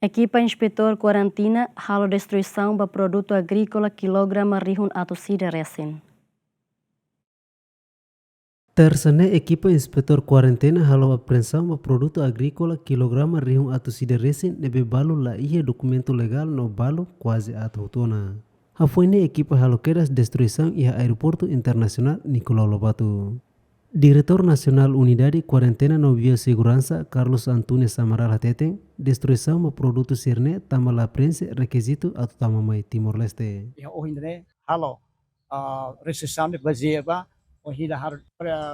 Equipa inspetor quarantina halo destruição ba produto agrícola quilograma rihun atau sida resin. Terceira equipa inspetor quarentena halo apreensão ba produto agrícola quilograma rihun atau sida resin nebe balo la ia documento legal no balo quase atau tona. Hafuine equipa halo quedas destruição ia aeroporto internacional Nicolau Lobato. Diretor Nacional Unidade Quarentena no Biossegurança, Carlos Antunes Samaral Hateten, destruição do produto sirne tama la prensa requisito atau tama mai Timor-Leste. O hindane halo restrição de baseia ba o hida har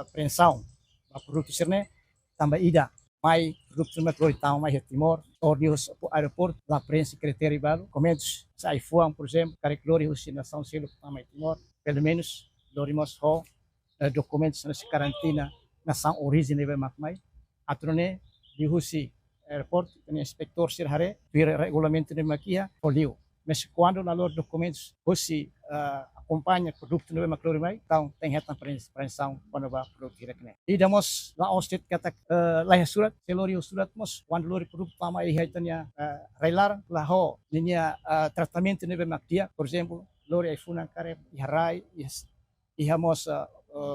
apreensão do produto sirne tamba ida mai produto sirne kloi tama mai Timor ordios aeroporto la prensa critério balu comentos sai fuang por exemplo care glória nação selo tama Timor pelo menos lorimos ho documentos na karantina nação origem nebe makmai atrone dihusi airport tem inspector sirhare vira regulamento de makia folio mas quando na lor documentos husi acompanha produto nebe maklorimai então tem reta apreensão quando ba produto direkne e damos la ostet kata lahir surat selorio surat mos quando lor produto tama ihaitannya relar la ho linha tratamento nebe makia por exemplo lor iphone kare iharai ihamos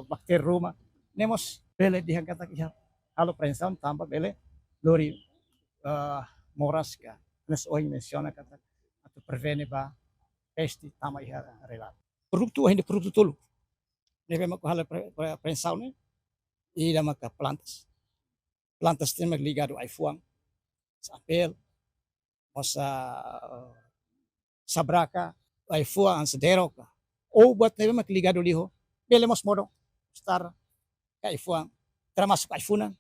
bakteri Roma, nemos bele dihangkata iha halo apreensão tamba bele lori moraska nes oi menciona kata atau prevene ba peste tama iha relat. Produto ainda produto tolo. Nebe mak halo apreensão ne ida maka plantas. Plantas tem ligado ai fuang, sapel, mosa sabraka, ai fuang ansederoka. Ou buat nebe mak ligado liho bele mos modo estar kaifuang termasuk kaifunan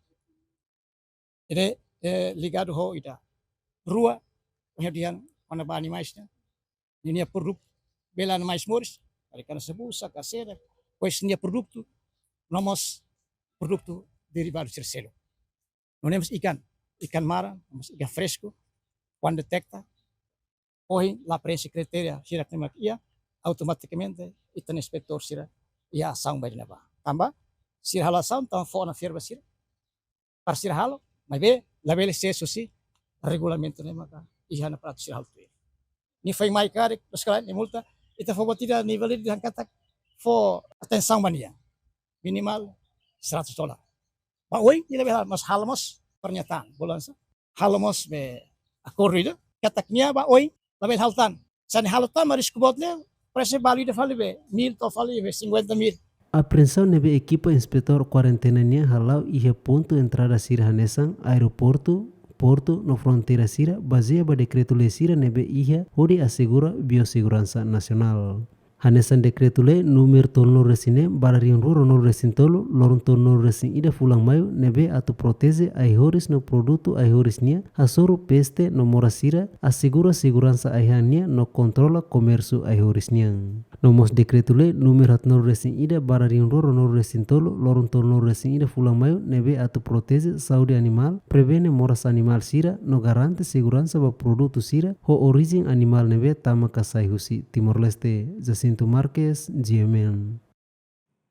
jadi ligado ho ida rua kemudian mana bani maisnya ini produk bela mais moris karena sebusa kasera pois nia produto nomos produto derivado circelo nonemos ikan mara nomos ikan fresco quando detecta hoy la prensa criteria sira temak ia automaticamente itan inspector sira ia ação bem na ba tamba sir halo ação tamba fo na firma sir par sir halo mas be la bele se si regulamento ne maka ia na prato sir halo tu ni foi mai kare sekali ni multa ita fo batida nível de angkata fo atenção mania minimal $100 ba oi ni lebih mas halmos pernyataan bulan sa halmos be akordo kataknya ba oi lebih haltan san haltan maris kubotle preço válido fali be 1000 to fali be 50.000. Apreensão nebe equipa inspetor quarentena nia halau ia ponto entrada sira hanesan aeroporto porto no fronteira sira baseia ba decreto lei sira nebe ia hori assegura biossegurança nacional. Hanesan decreto lei número tolno resine bararion roro no resintolo lorun tolno resin ida fulang maio nebe atau protege aihoris no produto aihoris nia asoro peste no morasira assegura segurança aihania no controla comércio aihoris nia. Nomos decreto lei número hatno resin ida bararion roro no resintolo lorun tolno resin ida fulang maio nebe atau protege saúde animal prevene moras animal sira no garante segurança ba produto sira ho origem animal nebe tama kasai husi Timor-Leste Jacinto Marques, GMN.